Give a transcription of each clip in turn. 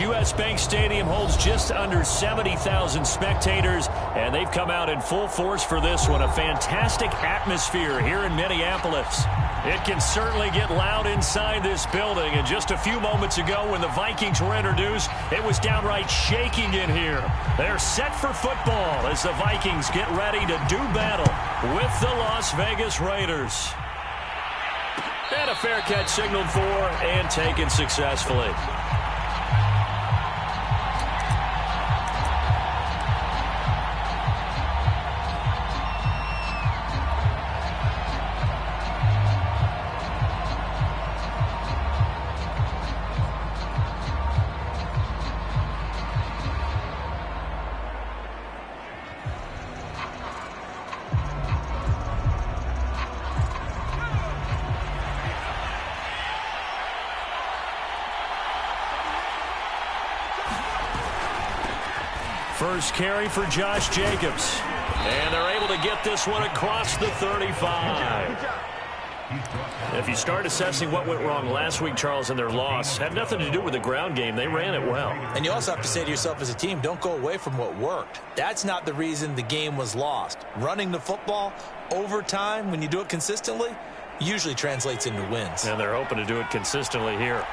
U.S. Bank Stadium holds just under 70,000 spectators, and they've come out in full force for this one. A fantastic atmosphere here in Minneapolis. It can certainly get loud inside this building, and just a few moments ago when the Vikings were introduced, it was downright shaking in here. They're set for football as the Vikings get ready to do battle with the Las Vegas Raiders. And a fair catch signaled for and taken successfully. First carry for Josh Jacobs. And they're able to get this one across the 35. If you start assessing what went wrong last week, Charles, in their loss, had nothing to do with the ground game. They ran it well. And you also have to say to yourself as a team, don't go away from what worked. That's not the reason the game was lost. Running the football over time, when you do it consistently, usually translates into wins. And they're hoping to do it consistently here.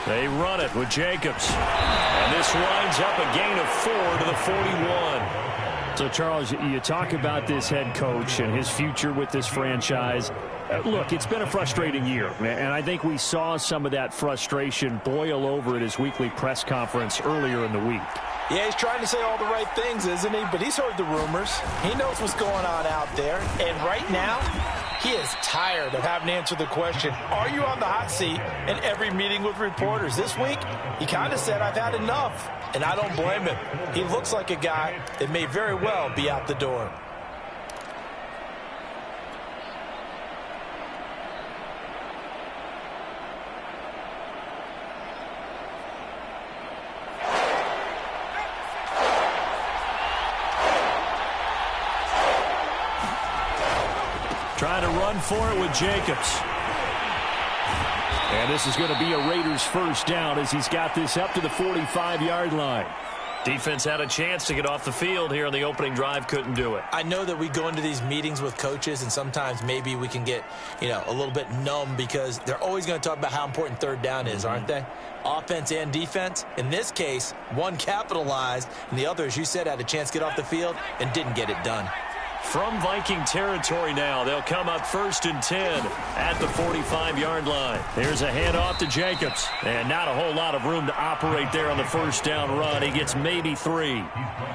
They run it with Jacobs. And this winds up a gain of 4 to the 41. So, Charles, you talk about this head coach and his future with this franchise. Look, it's been a frustrating year, and I think we saw some of that frustration boil over at his weekly press conference earlier in the week. Yeah, he's trying to say all the right things, isn't he? But he's heard the rumors. He knows what's going on out there. And right now, he is tired of having to answer the question, are you on the hot seat in every meeting with reporters? This week, he kind of said, I've had enough. And I don't blame him. He looks like a guy that may very well be out the door. Trying to run for it with Jacobs. And this is going to be a Raiders first down as he's got this up to the 45-yard line. Defense had a chance to get off the field here on the opening drive, couldn't do it. I know that we go into these meetings with coaches, and sometimes maybe we can get, a little bit numb because they're always going to talk about how important third down is, aren't they? Offense and defense. In this case, one capitalized, and the other, as you said, had a chance to get off the field and didn't get it done. From Viking territory now, they'll come up 1st and 10 at the 45-yard line. Here's a handoff to Jacobs. And not a whole lot of room to operate there on the first down run. He gets maybe 3.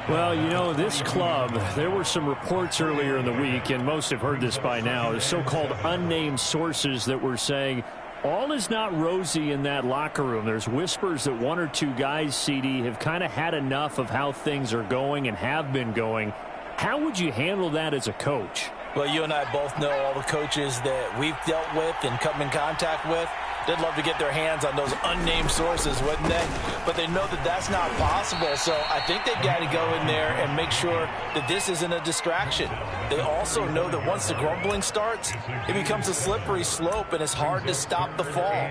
Well, this club, there were some reports earlier in the week, and most have heard this by now, the so-called unnamed sources that were saying all is not rosy in that locker room. There's whispers that 1 or 2 guys, CD, have kind of had enough of how things are going and have been going. How would you handle that as a coach? Well, you and I both know all the coaches that we've dealt with and come in contact with. They'd love to get their hands on those unnamed sources, wouldn't they? But they know that that's not possible. So I think they've got to go in there and make sure that this isn't a distraction. They also know that once the grumbling starts, it becomes a slippery slope and it's hard to stop the fall.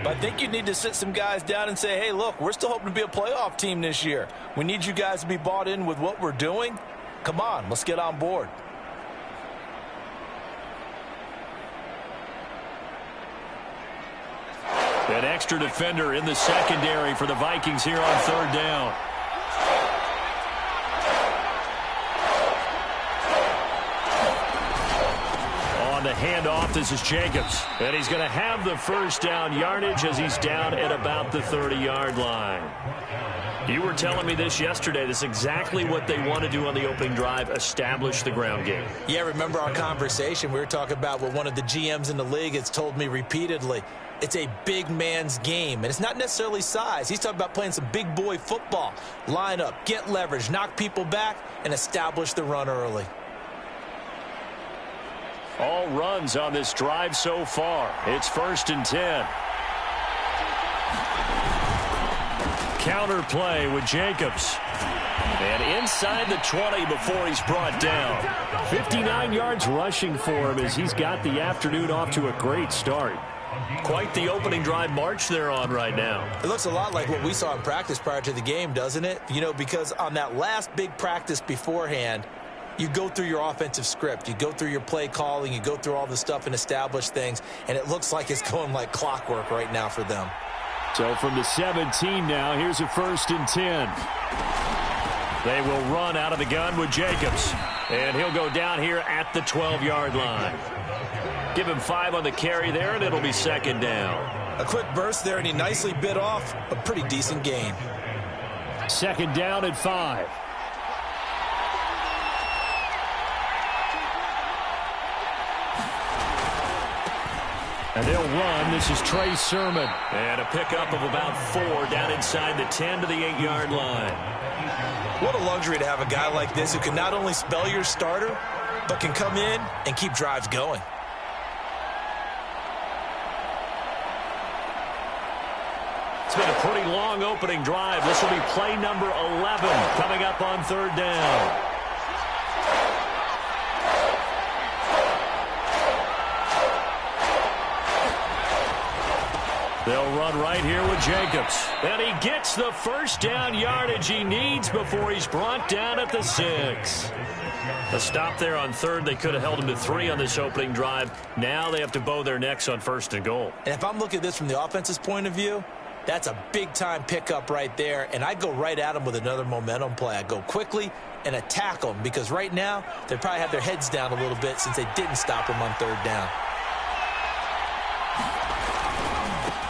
But I think you need to sit some guys down and say, hey, look, we're still hoping to be a playoff team this year. We need you guys to be bought in with what we're doing. Come on, let's get on board. An extra defender in the secondary for the Vikings here on 3rd down. On the handoff, this is Jacobs. And he's going to have the first down yardage as he's down at about the 30-yard line. You were telling me this yesterday. This is exactly what they want to do on the opening drive, establish the ground game. Yeah, remember our conversation? We were talking about what one of the GMs in the league has told me repeatedly. It's a big man's game, and it's not necessarily size. He's talking about playing some big boy football. Line up, get leverage, knock people back, and establish the run early. All runs on this drive so far. It's 1st and 10. Counter play with Jacobs. And inside the 20 before he's brought down. 59 yards rushing for him as he's got the afternoon off to a great start. Quite the opening drive march they're on right now. It looks a lot like what we saw in practice prior to the game, doesn't it? You know, because on that last big practice beforehand, you go through your offensive script. You go through your play calling. You go through all the stuff and establish things. And it looks like it's going like clockwork right now for them. So from the 17 now, here's a 1st and 10. They will run out of the gun with Jacobs. And he'll go down here at the 12-yard line. Give him 5 on the carry there, and it'll be 2nd down. A quick burst there, and he nicely bit off a pretty decent gain. 2nd down and 5. And they'll run. This is Trey Sermon. And a pickup of about 4 down inside the 10 to the 8-yard line. What a luxury to have a guy like this who can not only spell your starter, but can come in and keep drives going. It's been a pretty long opening drive. This will be play number 11 coming up on 3rd down. They'll run right here with Jacobs. And he gets the 1st down yardage he needs before he's brought down at the 6. A stop there on 3rd. They could have held him to 3 on this opening drive. Now they have to bow their necks on 1st and goal. And if I'm looking at this from the offense's point of view, that's a big-time pickup right there. And I go right at him with another momentum play. I go quickly and attack them because right now they probably have their heads down a little bit since they didn't stop him on 3rd down.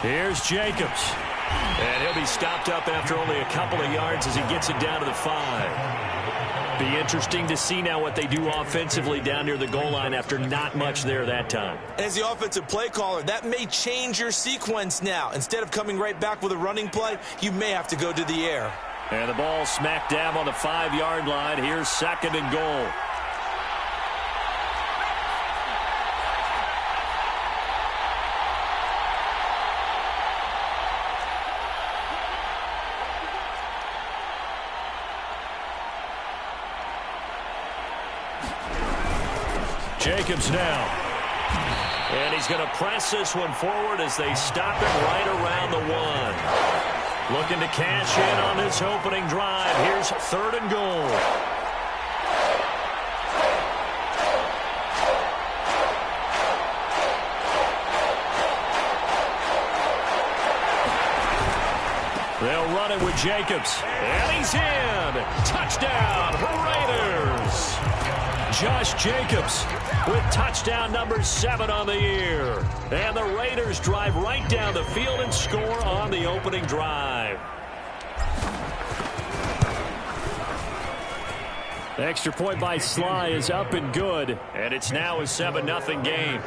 Here's Jacobs. And he'll be stopped up after only a couple of yards as he gets it down to the 5. Be interesting to see now what they do offensively down near the goal line after not much there that time. As the offensive play caller, that may change your sequence now. Instead of coming right back with a running play, you may have to go to the air. And the ball smack dab on the 5-yard line. Here's 2nd and goal. Jacobs now. And he's going to press this one forward as they stop him right around the 1. Looking to cash in on this opening drive. Here's 3rd and goal. They'll run it with Jacobs. And he's in. Touchdown, Raiders. Josh Jacobs with touchdown number 7 on the year. And the Raiders drive right down the field and score on the opening drive. The extra point by Sly is up and good. And it's now a 7-0 game.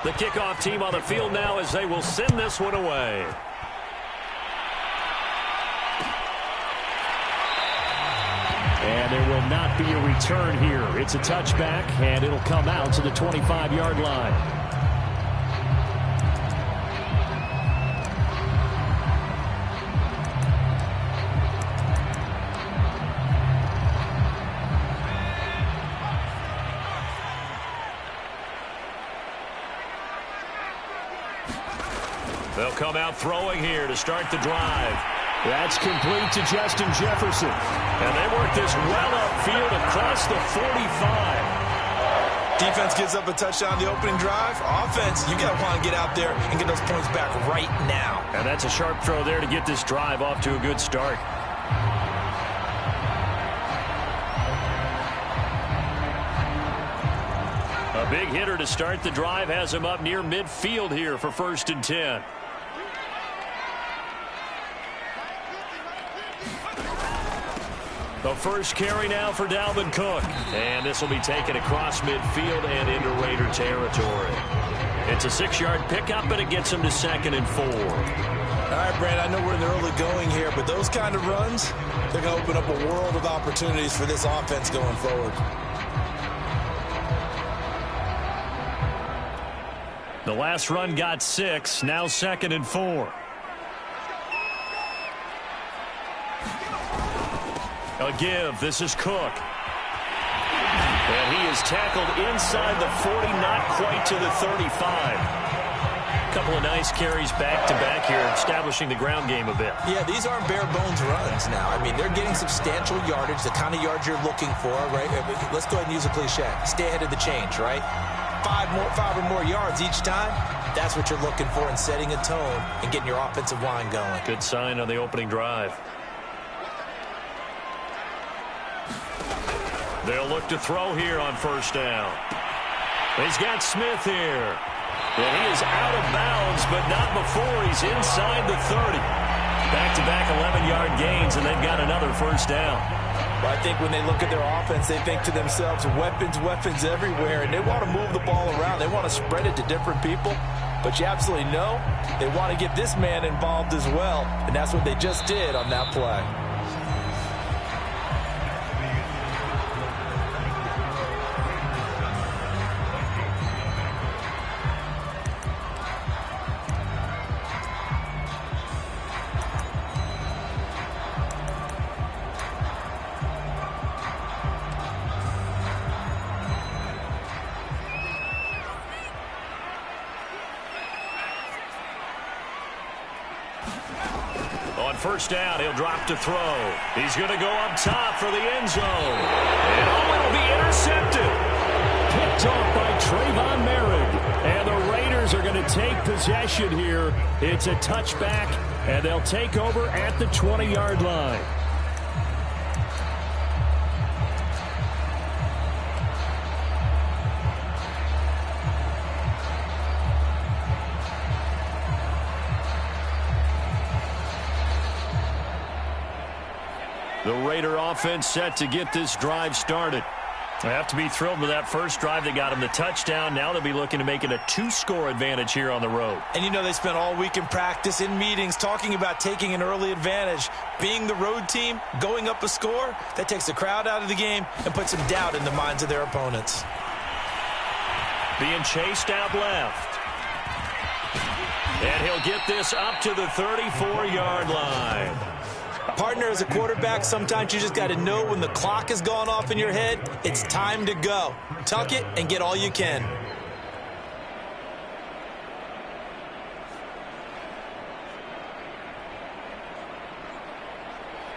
The kickoff team on the field now as they will send this one away. And there will not be a return here. It's a touchback, and it'll come out to the 25-yard line. They'll come out throwing here to start the drive. That's complete to Justin Jefferson. And they work this well upfield across the 45. Defense gives up a touchdown the opening drive. Offense, you got to want to get out there and get those points back right now. And that's a sharp throw there to get this drive off to a good start. A big hitter to start the drive has him up near midfield here for 1st and 10. The first carry now for Dalvin Cook. And this will be taken across midfield and into Raider territory. It's a 6-yard pickup, and it gets him to 2nd and 4. All right, Brad, I know we're in the early going here, but those kind of runs, they're going to open up a world of opportunities for this offense going forward. The last run got 6, now 2nd and 4. A give. This is Cook. And he is tackled inside the 40, not quite to the 35. A couple of nice carries back-to-back here, establishing the ground game a bit. Yeah, these aren't bare-bones runs now. I mean, they're getting substantial yardage, the kind of yards you're looking for, right? Let's go ahead and use a cliche. Stay ahead of the change, right? Five or more yards each time. That's what you're looking for in setting a tone and getting your offensive line going. Good sign on the opening drive. They'll look to throw here on first down. He's got Smith here. And he is out of bounds, but not before he's inside the 30. Back-to-back 11-yard gains, and they've got another first down. Well, I think when they look at their offense, they think to themselves, weapons everywhere, and they want to move the ball around. They want to spread it to different people. But you absolutely know they want to get this man involved as well, and that's what they just did on that play. First down, he'll drop to throw. He's going to go up top for the end zone. And it'll be intercepted. Picked off by Trayvon Merrick. And the Raiders are going to take possession here. It's a touchback, and they'll take over at the 20-yard line. The Raider offense set to get this drive started. They have to be thrilled with that first drive. They got him the touchdown. Now they'll be looking to make it a 2-score advantage here on the road. And you know they spent all week in practice, in meetings, talking about taking an early advantage. Being the road team, going up a score, that takes the crowd out of the game and puts some doubt in the minds of their opponents. Being chased out left. And he'll get this up to the 34-yard line. Partner, as a quarterback, sometimes you just got to know when the clock has gone off in your head, it's time to go. Tuck it and get all you can.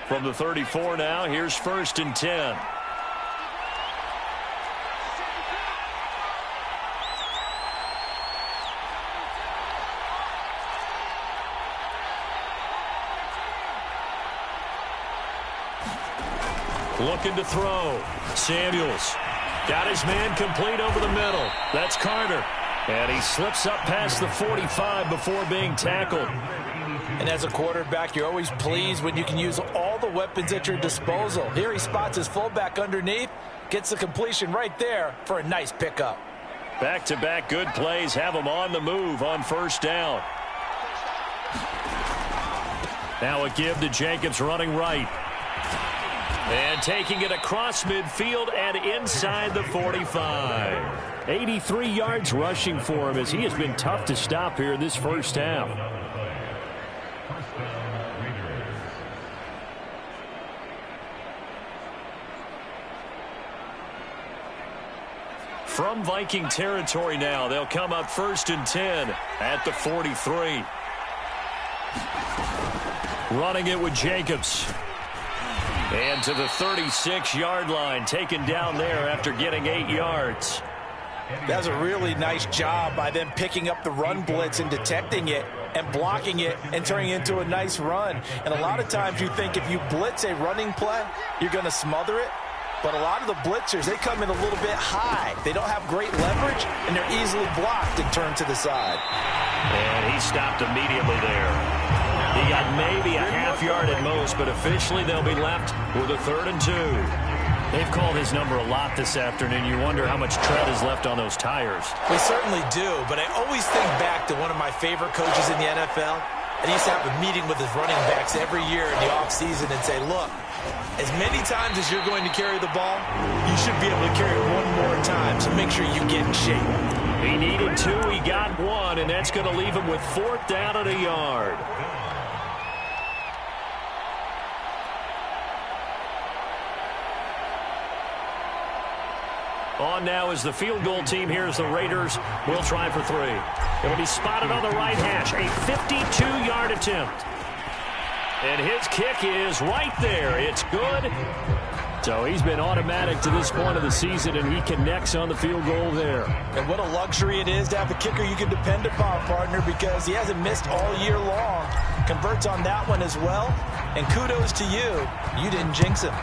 From the 34 now, here's 1st and 10. Looking to throw. Samuels got his man complete over the middle. That's Carter. And he slips up past the 45 before being tackled. And as a quarterback, you're always pleased when you can use all the weapons at your disposal. Here he spots his fullback underneath, gets the completion right there for a nice pickup. Back-to-back good plays have him on the move on first down. Now a give to Jacobs running right. And taking it across midfield and inside the 45. 83 yards rushing for him as he has been tough to stop here in this first half. From Viking territory now, they'll come up 1st and 10 at the 43. Running it with Jacobs. And to the 36-yard line, taken down there after getting 8 yards. That was a really nice job by them picking up the run blitz and detecting it and blocking it and turning it into a nice run. And a lot of times you think if you blitz a running play, you're going to smother it. But a lot of the blitzers, they come in a little bit high. They don't have great leverage, and they're easily blocked and turned to the side. And he stopped immediately there. He got maybe a half yard at most, but officially they'll be left with a 3rd and 2. They've called his number a lot this afternoon. You wonder how much tread is left on those tires. We certainly do, but I always think back to one of my favorite coaches in the NFL. And he used to have a meeting with his running backs every year in the offseason and say, look, as many times as you're going to carry the ball, you should be able to carry it one more time, so make sure you get in shape. He needed 2, he got 1, and that's going to leave him with 4th down and a yard. On now is the field goal team. Here's the Raiders. Will try for three. It'll be spotted on the right hash. A 52-yard attempt. And his kick is right there. It's good. So he's been automatic to this point of the season, and he connects on the field goal there. And what a luxury it is to have a kicker you can depend upon, partner, because he hasn't missed all year long. Converts on that one as well. And kudos to you. You didn't jinx him.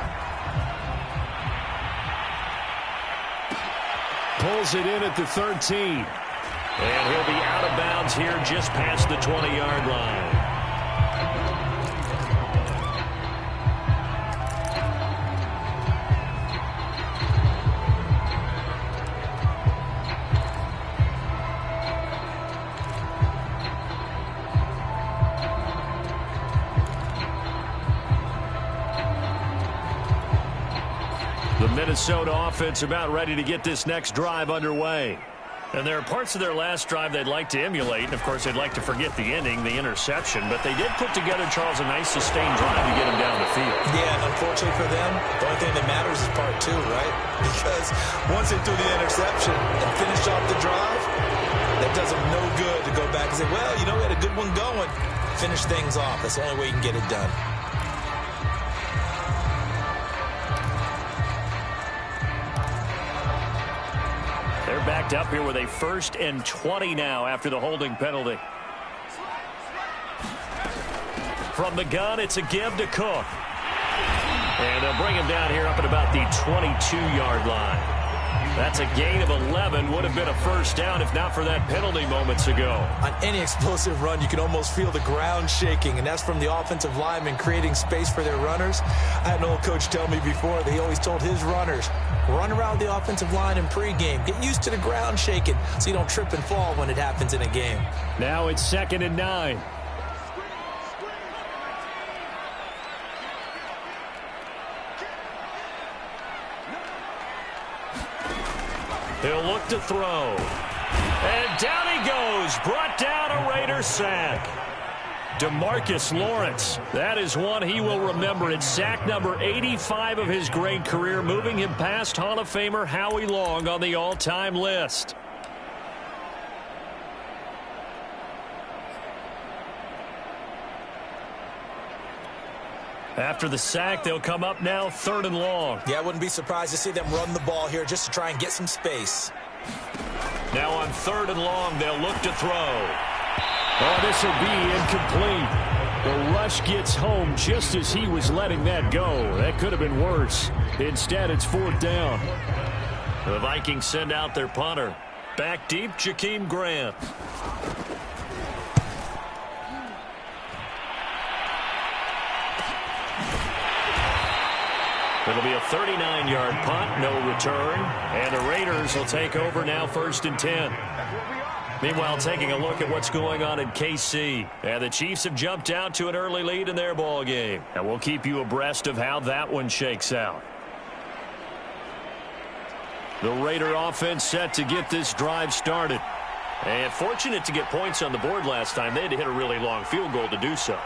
Pulls it in at the 13. And he'll be out of bounds here just past the 20-yard line. The Minnesota offense about ready to get this next drive underway. And there are parts of their last drive they'd like to emulate. And, of course, they'd like to forget the ending, the interception. But they did put together, Charles, a nice sustained drive to get him down the field. Yeah, and unfortunately for them, the only thing that matters is part two, right? Because once they threw the interception and finished off the drive, that does them no good to go back and say, well, you know, we had a good one going. Finish things off. That's the only way you can get it done. They're backed up here with a 1st and 20 now after the holding penalty. From the gun, it's a give to Cook. And they'll bring him down here up at about the 22-yard line. That's a gain of 11. Would have been a first down if not for that penalty moments ago. On any explosive run, you can almost feel the ground shaking, and that's from the offensive linemen creating space for their runners. I had an old coach tell me before that he always told his runners, run around the offensive line in pregame. Get used to the ground shaking so you don't trip and fall when it happens in a game. Now it's 2nd and 9. He'll look to throw. And down he goes. Brought down a Raider sack. DeMarcus Lawrence. That is one he will remember. It's sack number 85 of his great career, moving him past Hall of Famer Howie Long on the all-time list. After the sack, they'll come up now 3rd and long. Yeah, I wouldn't be surprised to see them run the ball here just to try and get some space. Now on 3rd and long, they'll look to throw. Oh, this will be incomplete. The rush gets home just as he was letting that go. That could have been worse. Instead, it's 4th down. The Vikings send out their punter. Back deep, Jakeem Grant. It'll be a 39-yard punt, no return. And the Raiders will take over now 1st and 10. Meanwhile, taking a look at what's going on in KC. And the Chiefs have jumped out to an early lead in their ball game. And we'll keep you abreast of how that one shakes out. The Raider offense set to get this drive started. And fortunate to get points on the board last time. They had to hit a really long field goal to do so.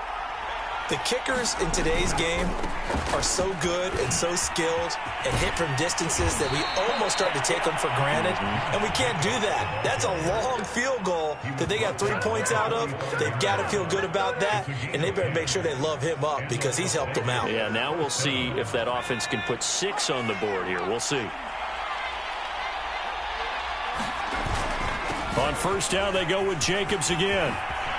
The kickers in today's game are so good and so skilled and hit from distances that we almost start to take them for granted, and we can't do that. That's a long field goal that they got 3 points out of. They've got to feel good about that, and they better make sure they love him up because he's helped them out. Yeah, now we'll see if that offense can put 6 on the board here. We'll see. On 1st down, they go with Jacobs again.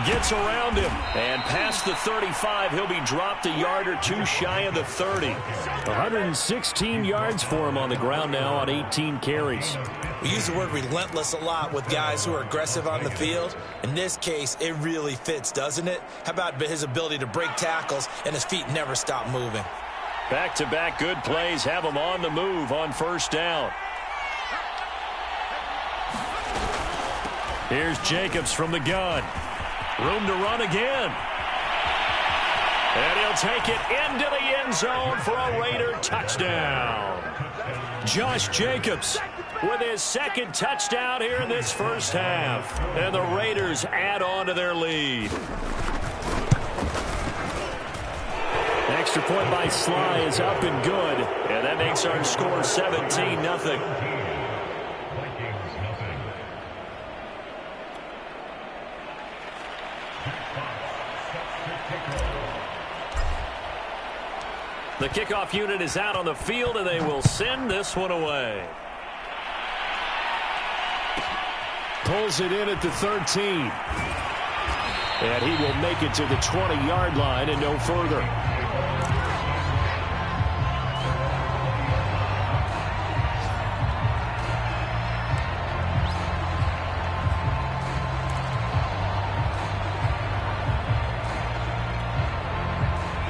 Gets around him, and past the 35, he'll be dropped a yard or two shy of the 30. 116 yards for him on the ground now on 18 carries. We use the word relentless a lot with guys who are aggressive on the field. In this case, it really fits, doesn't it? How about his ability to break tackles and his feet never stop moving? Back-to-back good plays have him on the move on 1st down. Here's Jacobs from the gun. Room to run again. And he'll take it into the end zone for a Raider touchdown. Josh Jacobs with his 2nd touchdown here in this 1st half. And the Raiders add on to their lead. Extra point by Sly is up and good. And that makes our score 17-0. The kickoff unit is out on the field, and they will send this one away. Pulls it in at the 13. And he will make it to the 20-yard line and no further.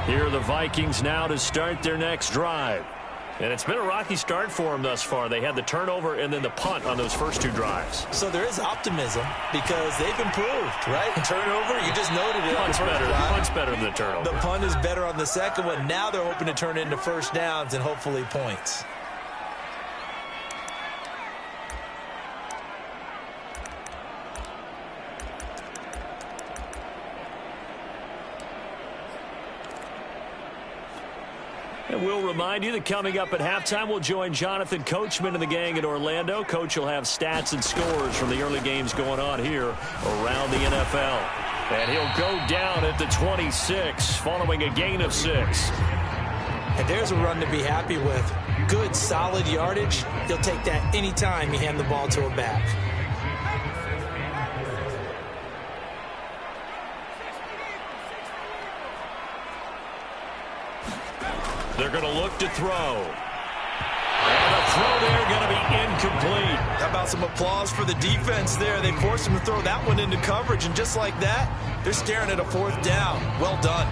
Here are the Vikings now to start their next drive. And it's been a rocky start for them thus far. They had the turnover and then the punt on those first two drives. So there is optimism because they've improved, right? Turnover, you just noted it. Punt's better than the turnover. The punt is better on the second one. Now they're hoping to turn it into first downs and hopefully points. And we'll remind you that coming up at halftime, we'll join Jonathan Coachman and the gang in Orlando. Coach will have stats and scores from the early games going on here around the NFL. And he'll go down at the 26 following a gain of 6. And there's a run to be happy with. Good, solid yardage. He'll take that anytime you hand the ball to a back. They're going to look to throw. And the throw there going to be incomplete. How about some applause for the defense there? They forced him to throw that one into coverage, and just like that, they're staring at a fourth down. Well done.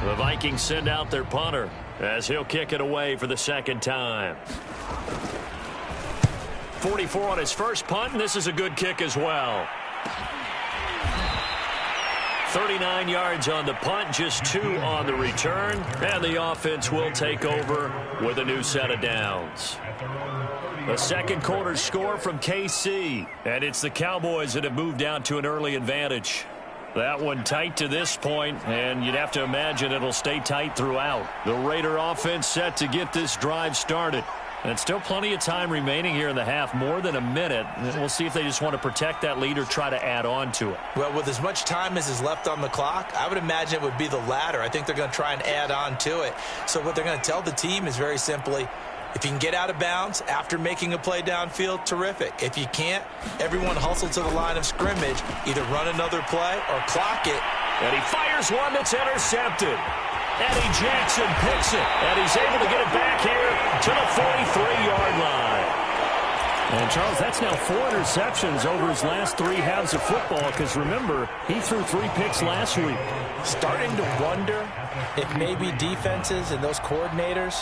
The Vikings send out their punter as he'll kick it away for the second time. 44 on his first punt, and this is a good kick as well. 39 yards on the punt, just 2 on the return, and the offense will take over with a new set of downs. The second quarter score from KC, and it's the Cowboys that have moved out to an early advantage. That one tight to this point, and you'd have to imagine it'll stay tight throughout. The Raider offense set to get this drive started. And still plenty of time remaining here in the half, more than a minute. We'll see if they just want to protect that lead or try to add on to it. Well, with as much time as is left on the clock, I would imagine it would be the latter. I think they're going to try and add on to it. So what they're going to tell the team is very simply, if you can get out of bounds after making a play downfield, terrific. If you can't, everyone hustle to the line of scrimmage, either run another play or clock it. And he fires one that's intercepted. Eddie Jackson picks it, and he's able to get it back here to the 43-yard line. And, Charles, that's now 4 interceptions over his last 3 halves of football, because, remember, he threw 3 picks last week. Starting to wonder if maybe defenses and those coordinators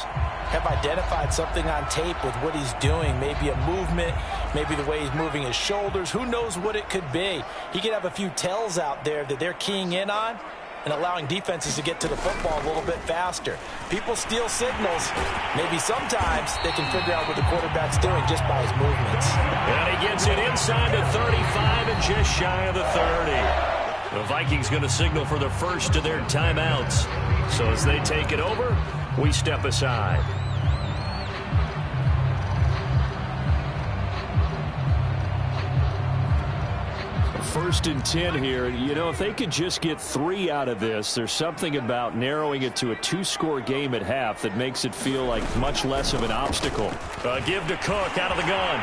have identified something on tape with what he's doing. Maybe a movement, maybe the way he's moving his shoulders. Who knows what it could be? He could have a few tells out there that they're keying in on and allowing defenses to get to the football a little bit faster. People steal signals. Maybe sometimes they can figure out what the quarterback's doing just by his movements. And he gets it inside the 35 and just shy of the 30. The Vikings going to signal for the first of their timeouts. So as they take it over, we step aside. First and 10 here. You know, if they could just get 3 out of this, there's something about narrowing it to a 2-score game at half that makes it feel like much less of an obstacle. Give to Cook out of the gun.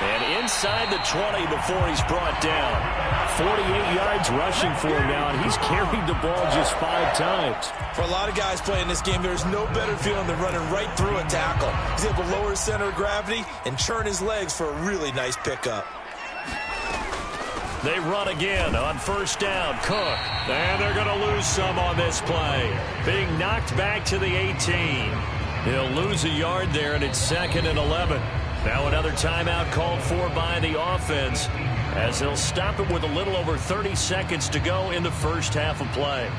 And inside the 20 before he's brought down. 48 yards rushing for him now, and he's carried the ball just 5 times. For a lot of guys playing this game, there's no better feeling than running right through a tackle. He's able to lower his center of gravity and churn his legs for a really nice pickup. They run again on first down. Cook. And they're going to lose some on this play. Being knocked back to the 18. He'll lose a yard there, and it's 2nd and 11. Now another timeout called for by the offense as they'll stop it with a little over 30 seconds to go in the first half of play.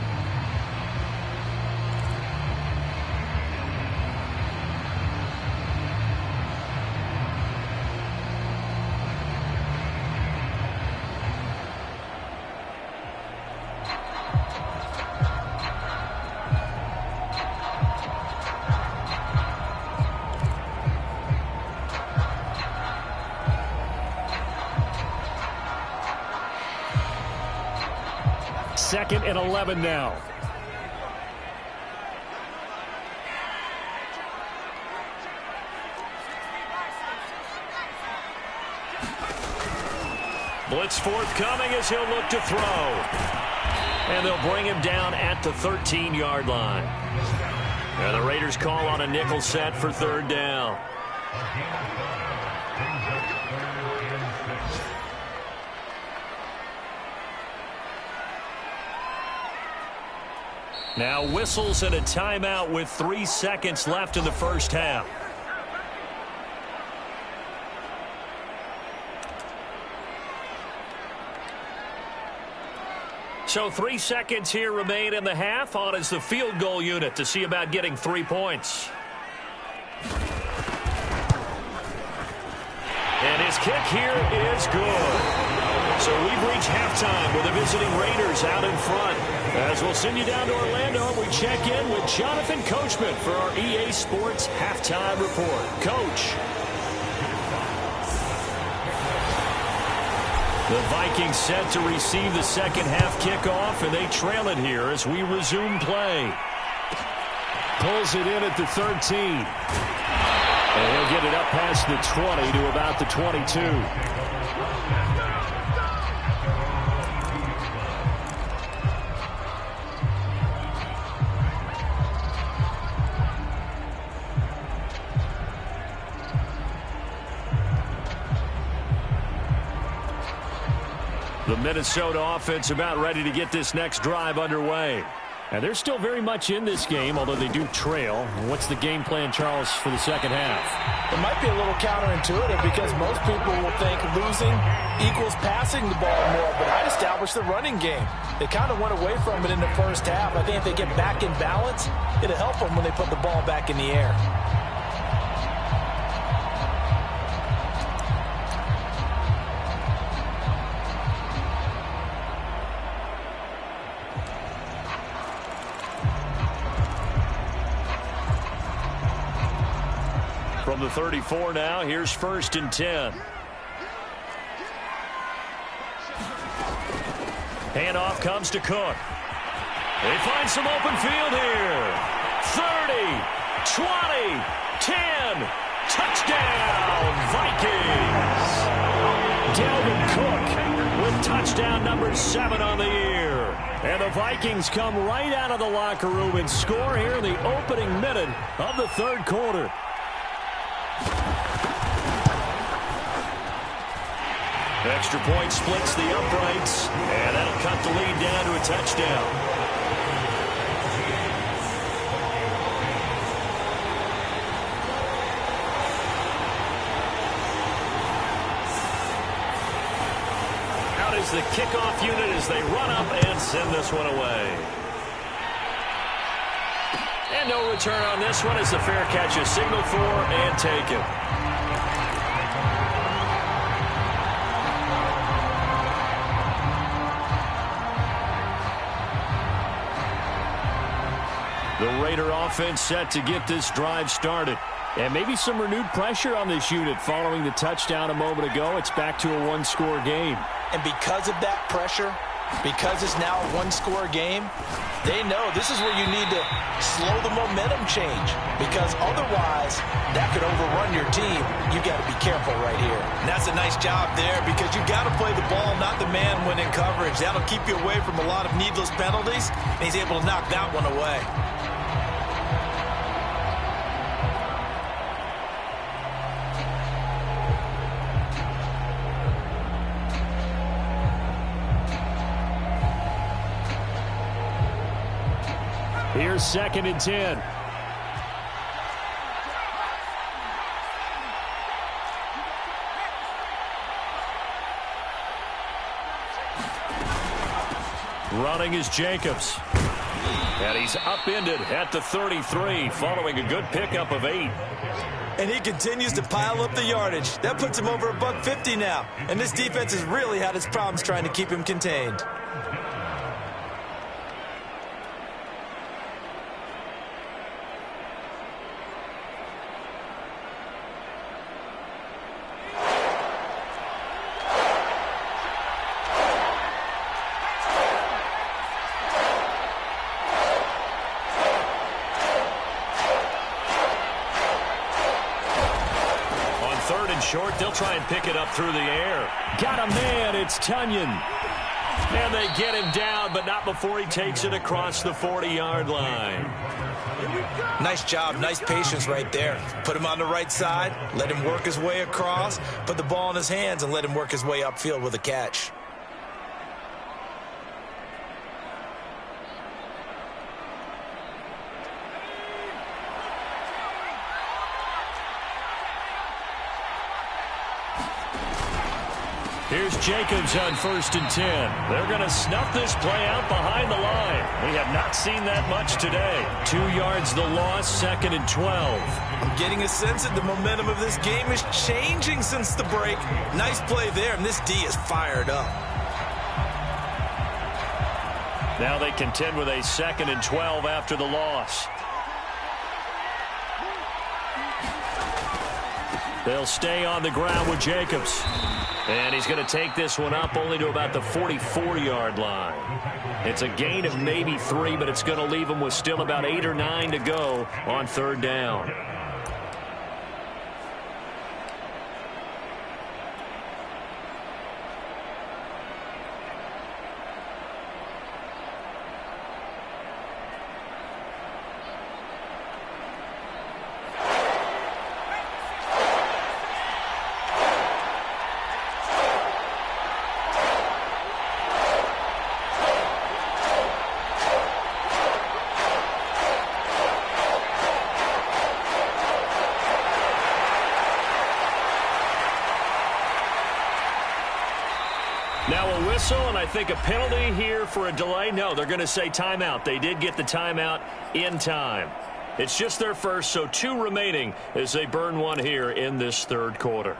2nd and 11 now. Blitz forthcoming as he'll look to throw. And they'll bring him down at the 13-yard line. And the Raiders call on a nickel set for 3rd down. Now whistles and a timeout with 3 seconds left in the first half. So 3 seconds here remain in the half. On is the field goal unit to see about getting 3 points. And his kick here is good. So we've reached halftime with the visiting Raiders out in front. As we'll send you down to Orlando, we check in with Jonathan Coachman for our EA Sports Halftime Report. Coach. The Vikings set to receive the second half kickoff, and they trail it here as we resume play. Pulls it in at the 13. And he'll get it up past the 20 to about the 22. The Minnesota offense about ready to get this next drive underway. And they're still very much in this game, although they do trail. What's the game plan, Charles, for the second half? It might be a little counterintuitive because most people will think losing equals passing the ball more, but I'd establish the running game. They kind of went away from it in the first half. I think if they get back in balance, it'll help them when they put the ball back in the air. From the 34 now, here's 1st and 10. Handoff comes to Cook. They find some open field here. 30, 20, 10, touchdown, Vikings. Dalvin Cook with touchdown number 7 on the year. And the Vikings come right out of the locker room and score here in the opening minute of the 3rd quarter. Extra point splits the uprights, and that'll cut the lead down to a touchdown. Out is the kickoff unit as they run up and send this one away. And no return on this one as the fair catch is signaled for and taken. The Raider offense set to get this drive started. And maybe some renewed pressure on this unit following the touchdown a moment ago. It's back to a one-score game. And because of that pressure, because it's now a one-score game, they know this is where you need to slow the momentum change. Because otherwise, that could overrun your team. You got to be careful right here. And that's a nice job there because you got to play the ball, not the man when in coverage. That'll keep you away from a lot of needless penalties, and he's able to knock that one away. Here's 2nd and 10. Running is Jacobs. And he's upended at the 33 following a good pickup of 8. And he continues to pile up the yardage. That puts him over $150 now. And this defense has really had its problems trying to keep him contained. short. They'll try and pick it up through the air. Got a man. It's Tunyon. And they get him down, but not before he takes it across the 40-yard line. Nice job, nice patience right there. Put him on the right side, let him work his way across, put the ball in his hands, and let him work his way upfield with a catch. Here's Jacobs on 1st and 10. They're going to snuff this play out behind the line. We have not seen that much today. 2 yards the loss, 2nd and 12. I'm getting a sense that the momentum of this game is changing since the break. Nice play there, and this D is fired up. Now they contend with a 2nd and 12 after the loss. They'll stay on the ground with Jacobs. And he's going to take this one up only to about the 44-yard line. It's a gain of maybe 3, but it's going to leave him with still about 8 or 9 to go on 3rd down. Now a whistle, and I think a penalty here for a delay. No, they're going to say timeout. They did get the timeout in time. It's just their first, so 2 remaining as they burn one here in this 3rd quarter.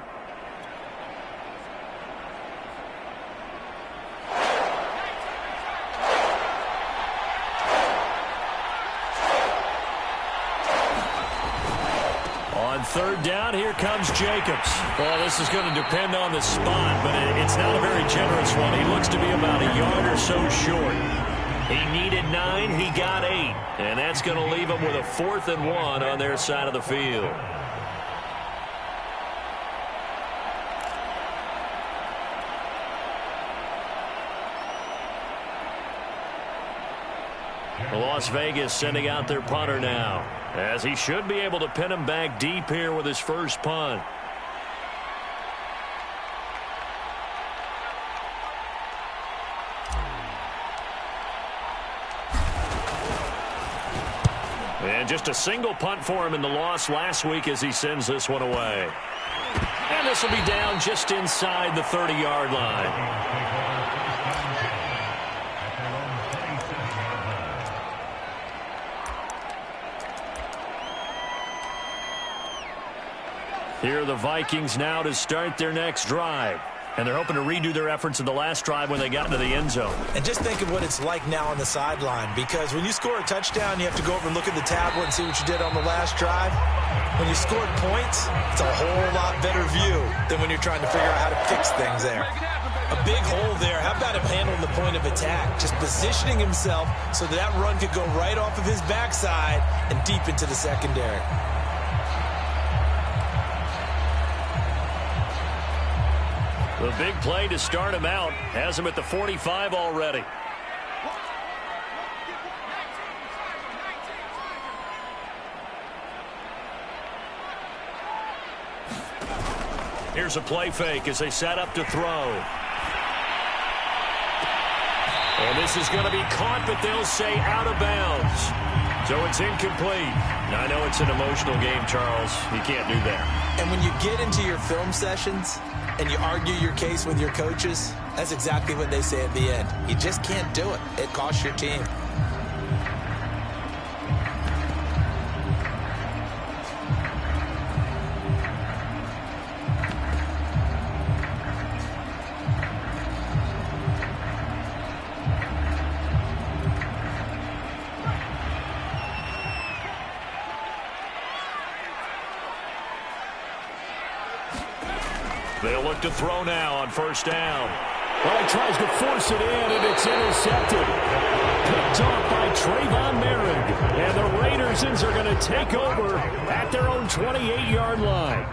On 3rd down, here comes Jacobs. Well, this is going to depend on the spot, but it's not a very generous one. He looks to be about a yard or so short. He needed 9, he got 8, and that's going to leave him with a 4th and 1 on their side of the field. Las Vegas sending out their punter now, as he should be able to pin him back deep here with his first punt. And just a single punt for him in the loss last week as he sends this one away. And this will be down just inside the 30-yard line. Here are the Vikings now to start their next drive. And they're hoping to redo their efforts in the last drive when they got into the end zone. And just think of what it's like now on the sideline, because when you score a touchdown, you have to go over and look at the tablet and see what you did on the last drive. When you scored points, it's a whole lot better view than when you're trying to figure out how to fix things there. A big hole there. How about him handling the point of attack? Just positioning himself so that run could go right off of his backside and deep into the secondary. The big play to start him out has him at the 45 already. Here's a play fake as they set up to throw. And this is going to be caught, but they'll say out of bounds. So it's incomplete. Now, I know it's an emotional game, Charles. You can't do that. And when you get into your film sessions and you argue your case with your coaches, that's exactly what they say at the end. You just can't do it. It costs your team. They'll look to throw now on first down. Well, he tries to force it in, and it's intercepted. Picked off by Trayvon Merrick. And the Raidersons are going to take over at their own 28-yard line.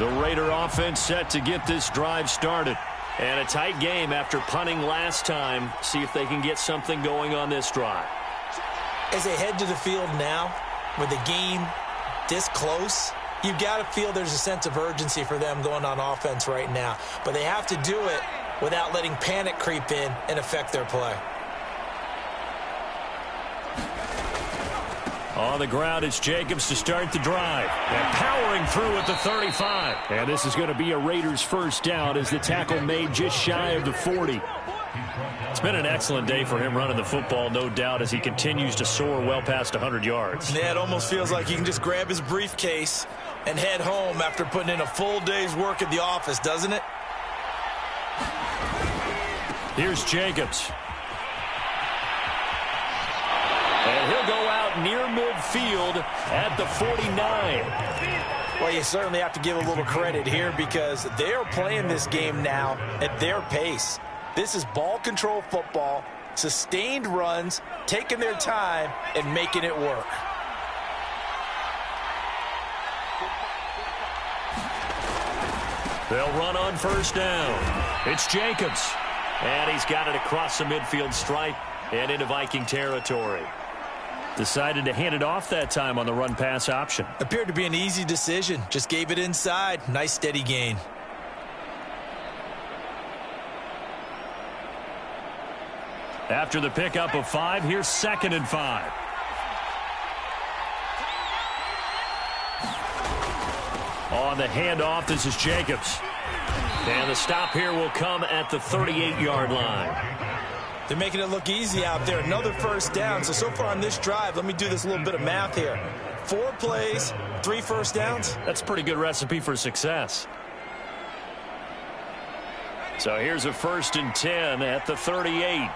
The Raider offense set to get this drive started. And a tight game after punting last time. See if they can get something going on this drive. As they head to the field now, with the game this close, you've got to feel there's a sense of urgency for them going on offense right now. But they have to do it without letting panic creep in and affect their play. On the ground, it's Jacobs to start the drive. And powering through at the 35. And this is going to be a Raiders first down as the tackle made just shy of the 40. It's been an excellent day for him running the football, no doubt, as he continues to soar well past 100 yards. Yeah, it almost feels like he can just grab his briefcase and head home after putting in a full day's work at the office, doesn't it? Here's Jacobs. And he'll go out near midfield at the 49. Well, you certainly have to give a little credit here because they're playing this game now at their pace. This is ball control football, sustained runs, taking their time, and making it work. They'll run on first down. It's Jacobs. And he's got it across the midfield stripe and into Viking territory. Decided to hand it off that time on the run-pass option. Appeared to be an easy decision. Just gave it inside. Nice steady gain. After the pickup of 5, here's 2nd and 5. On the handoff, this is Jacobs. And the stop here will come at the 38-yard line. They're making it look easy out there. Another first down. So far on this drive, let me do this little bit of math here. 4 plays, 3 first downs. That's a pretty good recipe for success. So here's a 1st and 10 at the 38.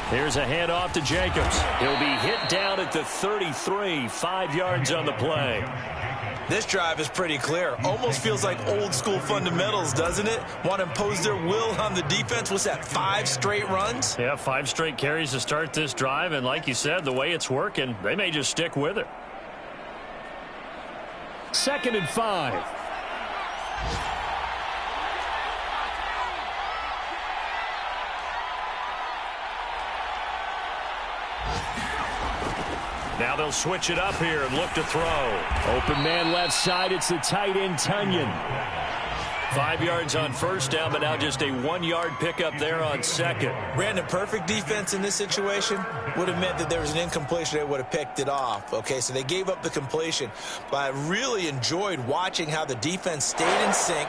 Here's a handoff to Jacobs. He'll be hit down at the 33, 5 yards on the play. This drive is pretty clear. Almost feels like old school fundamentals, doesn't it? Want to impose their will on the defense. What's that, 5 straight runs? Yeah, 5 straight carries to start this drive. And like you said, the way it's working, they may just stick with it. 2nd and 5. Now they'll switch it up here and look to throw. Open man left side. It's the tight end, Tunyon. 5 yards on first down, but now just a 1-yard pickup there on 2nd. Ran a perfect defense in this situation. Would have meant that there was an incompletion. They would have picked it off. Okay, so they gave up the completion. But I really enjoyed watching how the defense stayed in sync,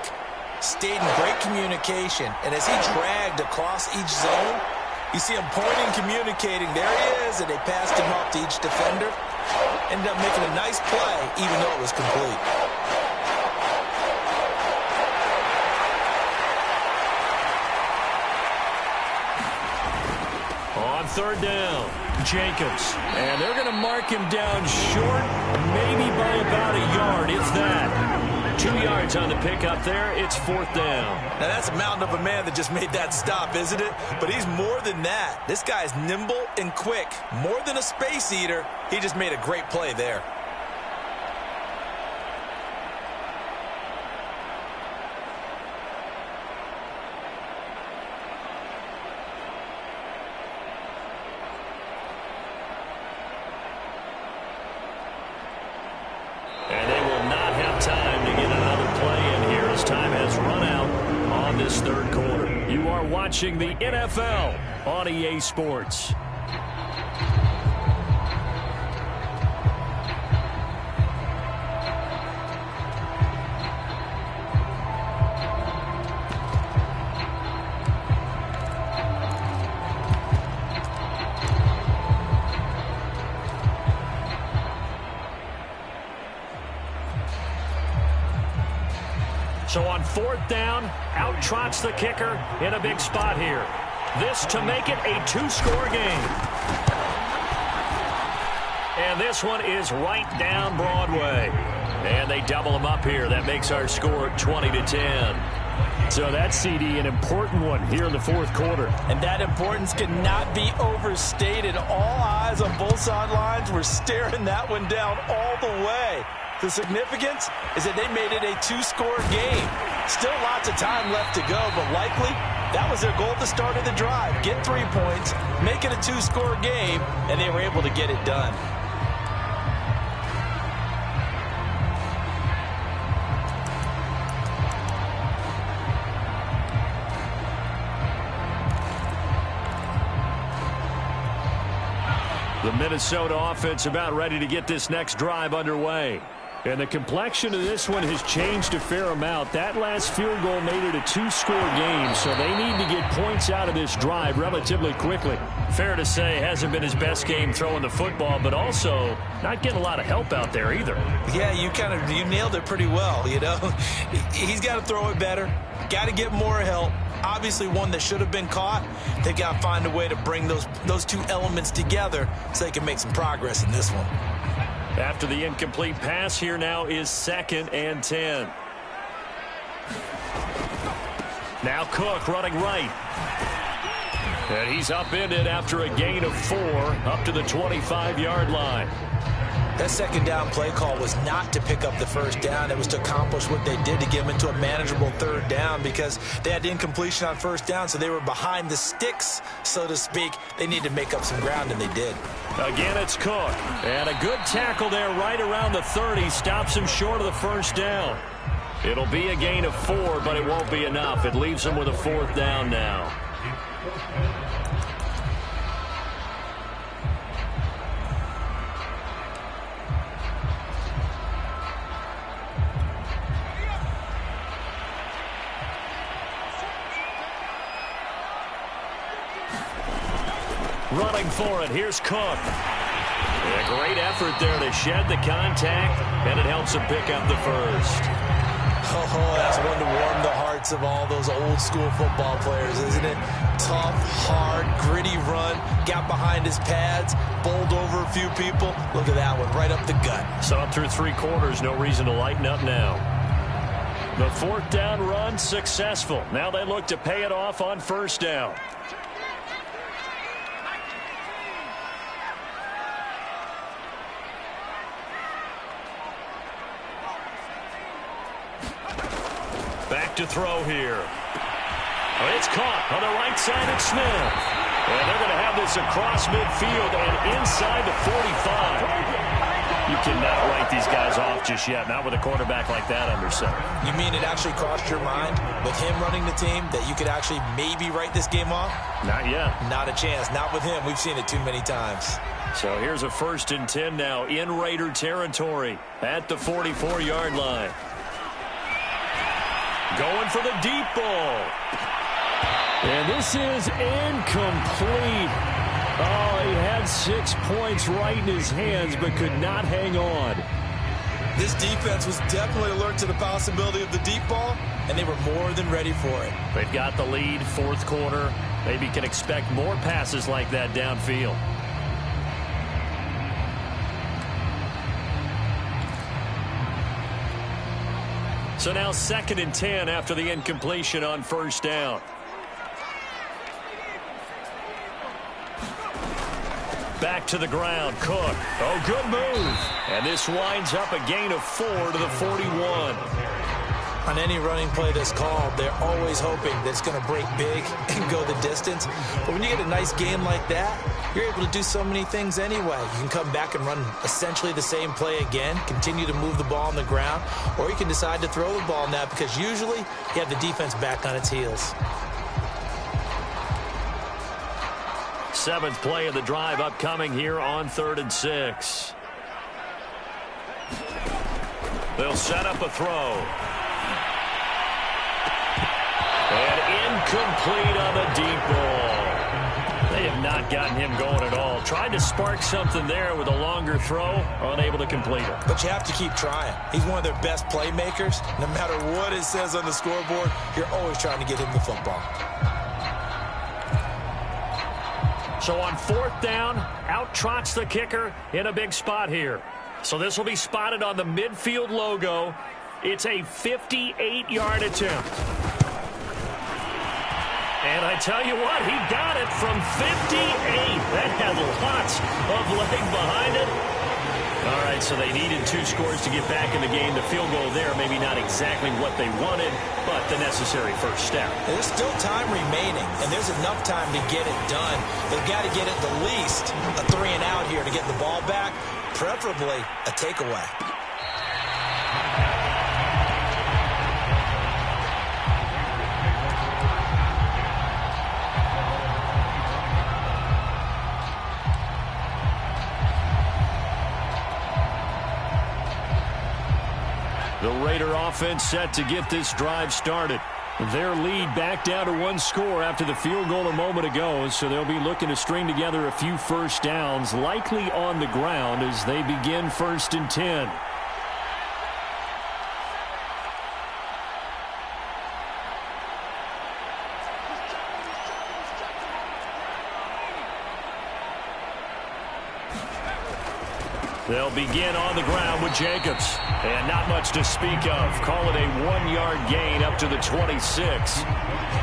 stayed in great communication. And as he dragged across each zone, you see him pointing, communicating. There he is, and they passed him up to each defender. Ended up making a nice play, even though it was complete. On 3rd down, Jacobs. And they're going to mark him down short, maybe by about a yard, if that. 2 yards on the pickup there. It's 4th down. Now, that's a mountain of a man that just made that stop, isn't it? But he's more than that. This guy's nimble and quick. More than a space eater. He just made a great play there. And they will not have time to get another play in here as time has run out on this 3rd quarter. You are watching the NFL on EA Sports. So on 4th down, out trots the kicker in a big spot here. This to make it a 2-score game. And this one is right down Broadway. And they double them up here. That makes our score 20-10. So that CD, an important one here in the fourth quarter. And that importance cannot be overstated. All eyes on both sidelines were staring that one down all the way. The significance is that they made it a two-score game. Still lots of time left to go, but likely that was their goal at the start of the drive. Get 3 points, make it a two-score game, and they were able to get it done. The Minnesota offense about ready to get this next drive underway. And the complexion of this one has changed a fair amount. That last field goal made it a two-score game, so they need to get points out of this drive relatively quickly. Fair to say, hasn't been his best game throwing the football, but also not getting a lot of help out there either. Yeah, you nailed it pretty well, you know. He's got to throw it better, got to get more help. Obviously one that should have been caught. They've got to find a way to bring those two elements together so they can make some progress in this one. After the incomplete pass, here now is 2nd and 10. Now Cook running right. And he's upended after a gain of 4 up to the 25-yard line. That second down play call was not to pick up the first down. It was to accomplish what they did to get them into a manageable third down because they had incompletion on first down, so they were behind the sticks, so to speak. They needed to make up some ground, and they did. Again, it's Cook. And a good tackle there right around the 30. Stops him short of the first down. It'll be a gain of 4, but it won't be enough. It leaves him with a 4th down now. Running for it, here's Cook. A great effort there to shed the contact, and it helps him pick up the first. Oh, that's one to warm the hearts of all those old school football players, isn't it? Tough, hard, gritty run, got behind his pads, bowled over a few people. Look at that one, right up the gut. So up through 3 quarters, no reason to lighten up now. The 4th down run successful. Now they look to pay it off on first down. Back to throw here. Oh, it's caught on the right side of Smith. And they're going to have this across midfield and inside the 45. You cannot write these guys off just yet, not with a quarterback like that under center. You mean it actually crossed your mind with him running the team that you could actually maybe write this game off? Not yet. Not a chance. Not with him. We've seen it too many times. So here's a 1st and 10 now in Raider territory at the 44-yard line. Going for the deep ball. And this is incomplete. Oh, he had 6 points right in his hands, but could not hang on. This defense was definitely alert to the possibility of the deep ball, and they were more than ready for it. They've got the lead, 4th quarter. Maybe can expect more passes like that downfield. So now 2nd and 10 after the incompletion on first down. Back to the ground, Cook. Oh, good move. And this winds up a gain of 4 to the 41. On any running play that's called, they're always hoping that it's going to break big and go the distance. But when you get a nice game like that, you're able to do so many things anyway. You can come back and run essentially the same play again, continue to move the ball on the ground, or you can decide to throw the ball now because usually you have the defense back on its heels. 7th play of the drive upcoming here on 3rd and 6. They'll set up a throw. And incomplete on the deep ball. They have not gotten him going at all. Tried to spark something there with a longer throw, unable to complete it. But you have to keep trying. He's one of their best playmakers. No matter what it says on the scoreboard, you're always trying to get him the football. So on 4th down, out trots the kicker in a big spot here. So this will be spotted on the midfield logo. It's a 58-yard attempt. And I tell you what, he got it from 58. That had lots of leg behind it. All right, so they needed 2 scores to get back in the game. The field goal there, maybe not exactly what they wanted, but the necessary first step. There's still time remaining, and there's enough time to get it done. They've got to get at the least a 3-and-out here to get the ball back, preferably a takeaway. The Raider offense set to get this drive started. Their lead back down to 1 score after the field goal a moment ago, so they'll be looking to string together a few first downs, likely on the ground as they begin 1st and 10. They'll begin on the ground with Jacobs. And not much to speak of. Call it a 1-yard gain up to the 26.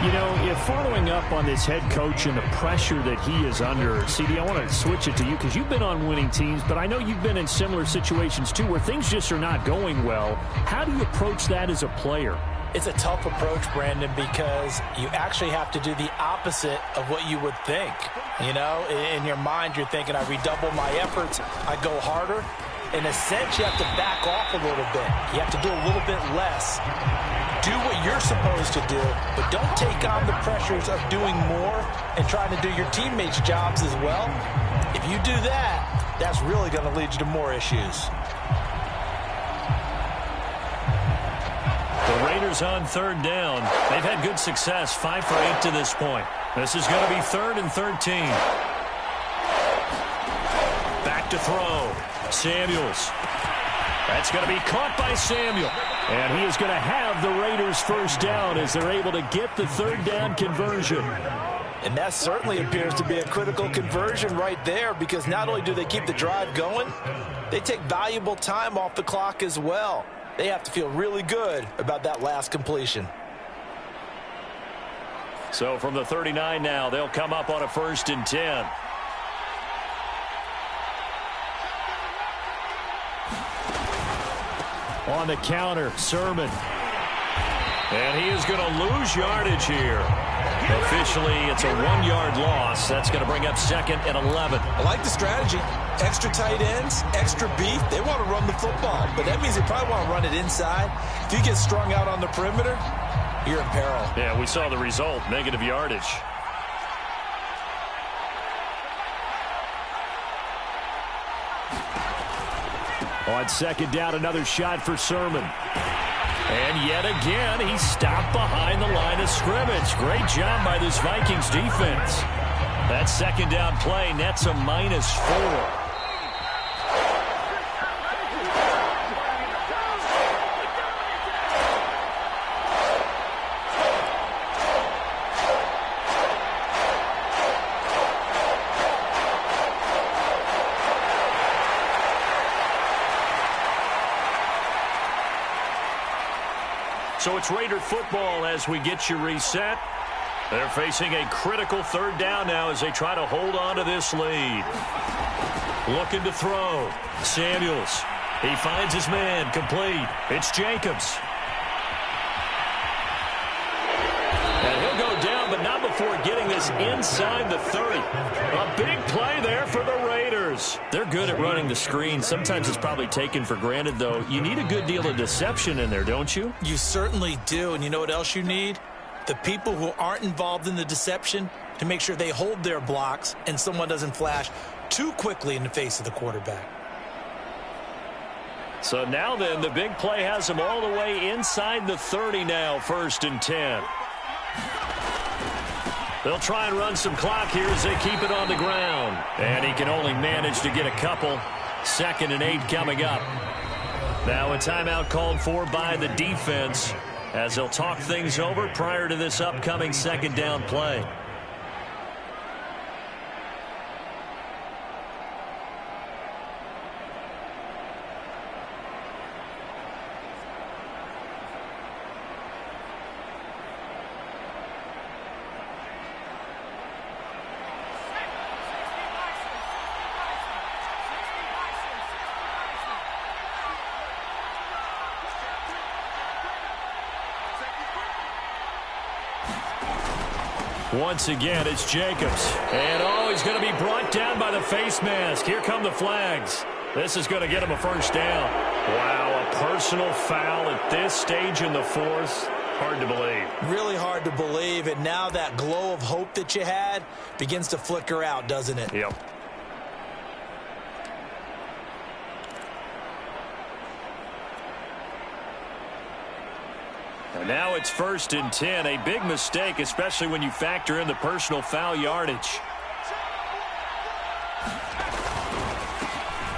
You know, if following up on this head coach and the pressure that he is under, CD, I want to switch it to you because you've been on winning teams, but I know you've been in similar situations too where things just are not going well. How do you approach that as a player? It's a tough approach, Brandon, because you actually have to do the opposite of what you would think. You know, in your mind, you're thinking, I redouble my efforts, I go harder. In a sense, you have to back off a little bit. You have to do a little bit less. Do what you're supposed to do, but don't take on the pressures of doing more and trying to do your teammates' jobs as well. If you do that, that's really going to lead you to more issues. The Raiders on 3rd down. They've had good success, 5 for 8 to this point. This is going to be 3rd and 13. Back to throw. Samuels. That's going to be caught by Samuel. And he is going to have the Raiders first down as they're able to get the 3rd down conversion. And that certainly appears to be a critical conversion right there because not only do they keep the drive going, they take valuable time off the clock as well. They have to feel really good about that last completion. So from the 39 now, they'll come up on a 1st and 10. On the counter, Sermon. And he is going to lose yardage here. Officially, it's a 1-yard loss. That's going to bring up 2nd and 11. I like the strategy. Extra tight ends, extra beef. They want to run the football, but that means they probably want to run it inside. If you get strung out on the perimeter, you're in peril. Yeah, we saw the result, negative yardage. On 2nd down, another shot for Sermon. And yet again, he stopped behind the line of scrimmage. Great job by this Vikings defense. That 2nd down play nets a -4. So it's Raider football as we get you reset. They're facing a critical 3rd down now as they try to hold on to this lead. Looking to throw. Samuels. He finds his man complete. It's Jacobs. And he'll go down, but not before getting this inside the 30. A big play there for the Raiders. They're good at running the screen. Sometimes it's probably taken for granted, though. You need a good deal of deception in there, don't you? You certainly do. And you know what else you need? The people who aren't involved in the deception to make sure they hold their blocks and someone doesn't flash too quickly in the face of the quarterback. So now then, the big play has them all the way inside the 30 now, 1st and 10. They'll try and run some clock here as they keep it on the ground. And he can only manage to get a couple. 2nd and 8 coming up. Now a timeout called for by the defense as they'll talk things over prior to this upcoming 2nd down play. Once again, it's Jacobs. And he's going to be brought down by the face mask. Here come the flags. This is going to get him a first down. Wow, a personal foul at this stage in the fourth. Hard to believe. Really hard to believe. And now that glow of hope that you had begins to flicker out, doesn't it? Yep. And now it's 1st and 10. A big mistake, especially when you factor in the personal foul yardage.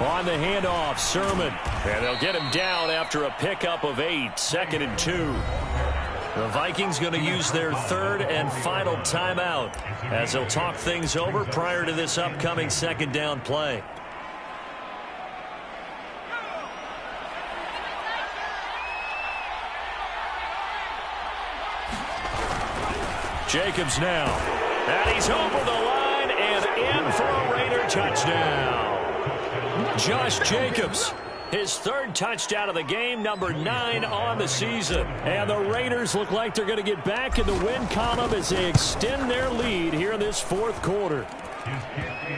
On the handoff, Sermon. And they'll get him down after a pickup of 8. 2nd and 2. The Vikings going to use their 3rd and final timeout as they'll talk things over prior to this upcoming 2nd down play. Jacobs now. And he's over the line and in for a Raider touchdown. Josh Jacobs, his 3rd touchdown of the game, number 9 on the season. And the Raiders look like they're going to get back in the win column as they extend their lead here in this 4th quarter.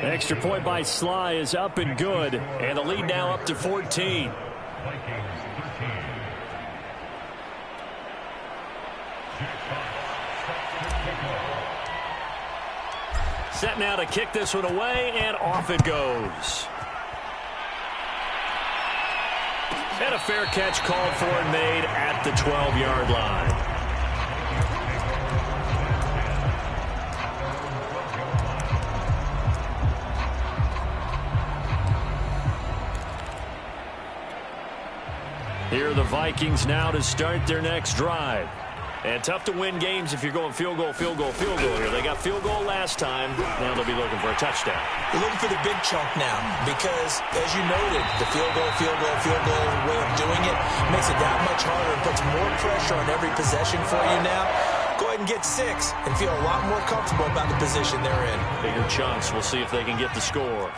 Extra point by Sly is up and good. And the lead now up to 14. Set now to kick this one away, and off it goes. And a fair catch called for and made at the 12-yard line. Here are the Vikings now to start their next drive. And tough to win games if you're going field goal, field goal, field goal here. They got field goal last time. Now they'll be looking for a touchdown. They're looking for the big chunk now because, as you noted, the field goal way of doing it makes it that much harder and puts more pressure on every possession for you now. Go ahead and get 6 and feel a lot more comfortable about the position they're in. Bigger chunks. We'll see if they can get the score.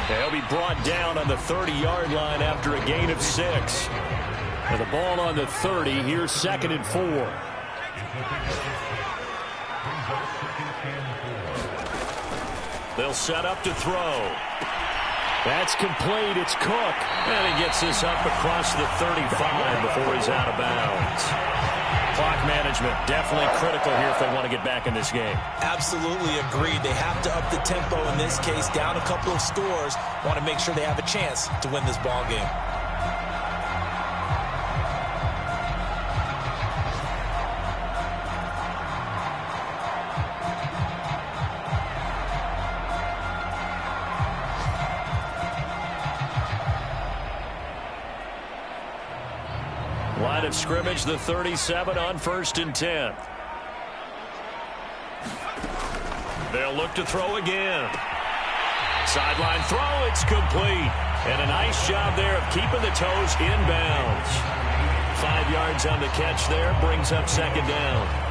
They'll be brought down on the 30-yard line after a gain of 6. And the ball on the 30. Here's 2nd and 4. They'll set up to throw. That's complete. It's Cook. And he gets this up across the 35 before he's out of bounds. Clock management definitely critical here if they want to get back in this game. Absolutely agreed. They have to up the tempo in this case, down a couple of scores. Want to make sure they have a chance to win this ball game. Line of scrimmage, the 37 on 1st and 10. They'll look to throw again. Sideline throw, it's complete. And a nice job there of keeping the toes inbounds. 5 yards on the catch there, brings up 2nd down.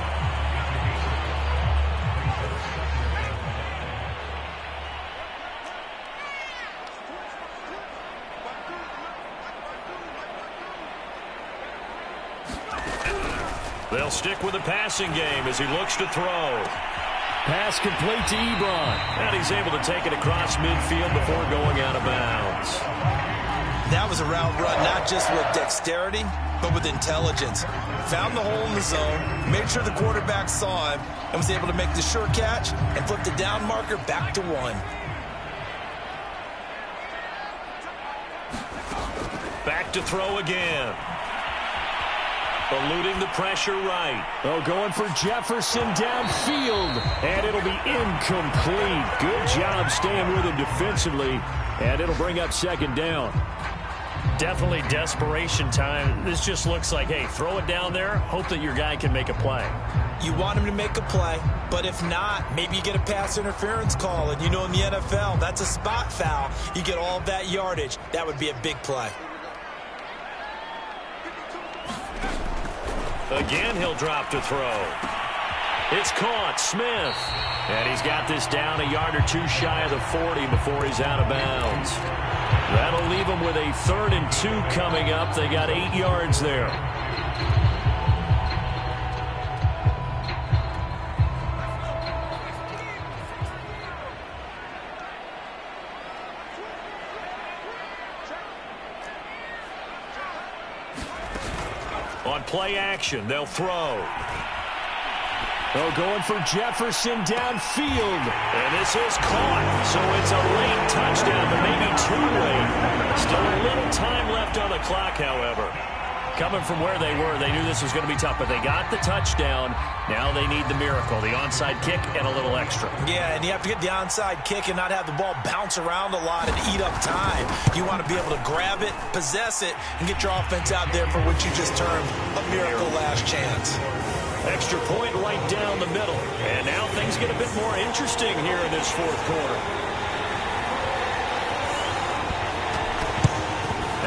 They'll stick with the passing game as he looks to throw. Pass complete to Ebron. And he's able to take it across midfield before going out of bounds. That was a route run, not just with dexterity, but with intelligence. Found the hole in the zone, made sure the quarterback saw him, and was able to make the sure catch and flip the down marker back to 1. Back to throw again. Eluding the pressure right. Oh, going for Jefferson downfield. And it'll be incomplete. Good job staying with him defensively. And it'll bring up 2nd down. Definitely desperation time. This just looks like, hey, throw it down there. Hope that your guy can make a play. You want him to make a play, but if not, maybe you get a pass interference call. And you know in the NFL, that's a spot foul. You get all of that yardage. That would be a big play. Again, he'll drop to throw. It's caught. Smith. And he's got this down a yard or two shy of the 40 before he's out of bounds. That'll leave him with a 3rd and 2 coming up. They got 8 yards there. On play action, they'll throw. Oh, going for Jefferson downfield. And this is caught. So it's a late touchdown, but maybe too late. Still a little time left on the clock, however. Coming from where they were, they knew this was going to be tough, but they got the touchdown. Now they need the miracle, the onside kick and a little extra. Yeah, and you have to get the onside kick and not have the ball bounce around a lot and eat up time. You want to be able to grab it, possess it, and get your offense out there for what you just termed a miracle last chance. Extra point right down the middle. And now things get a bit more interesting here in this 4th quarter.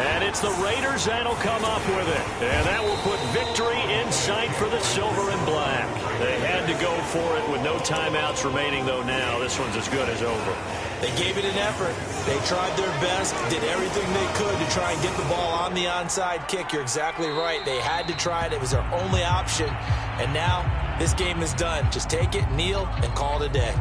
And it's the Raiders that'll come up with it. And that will put victory in sight for the silver and black. They had to go for it with no timeouts remaining, though now this one's as good as over. They gave it an effort. They tried their best, did everything they could to try and get the ball on the onside kick. You're exactly right. They had to try it. It was their only option. And now this game is done. Just take it, kneel, and call it a day.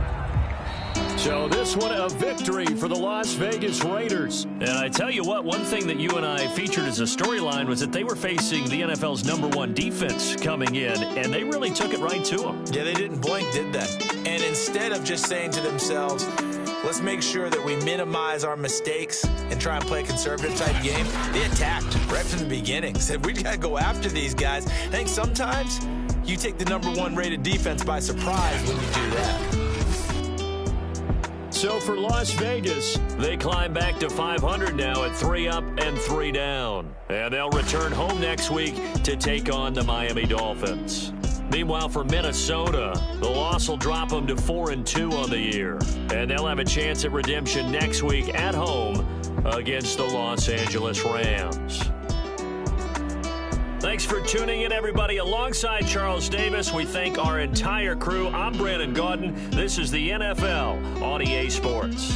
So this one a victory for the Las Vegas Raiders. And I tell you what, one thing that you and I featured as a storyline was that they were facing the NFL's #1 defense coming in, and they really took it right to them. Yeah, they didn't blink, did they? And instead of just saying to themselves, let's make sure that we minimize our mistakes and try and play a conservative type game, they attacked right from the beginning. Said, we got to go after these guys. I think sometimes you take the #1 rated defense by surprise when you do that. So for Las Vegas, they climb back to 500 now at 3 up and 3 down. And they'll return home next week to take on the Miami Dolphins. Meanwhile, for Minnesota, the loss will drop them to 4 and 2 on the year. And they'll have a chance at redemption next week at home against the Los Angeles Rams. Thanks for tuning in, everybody. Alongside Charles Davis, we thank our entire crew. I'm Brandon Gaudin. This is the NFL on EA Sports.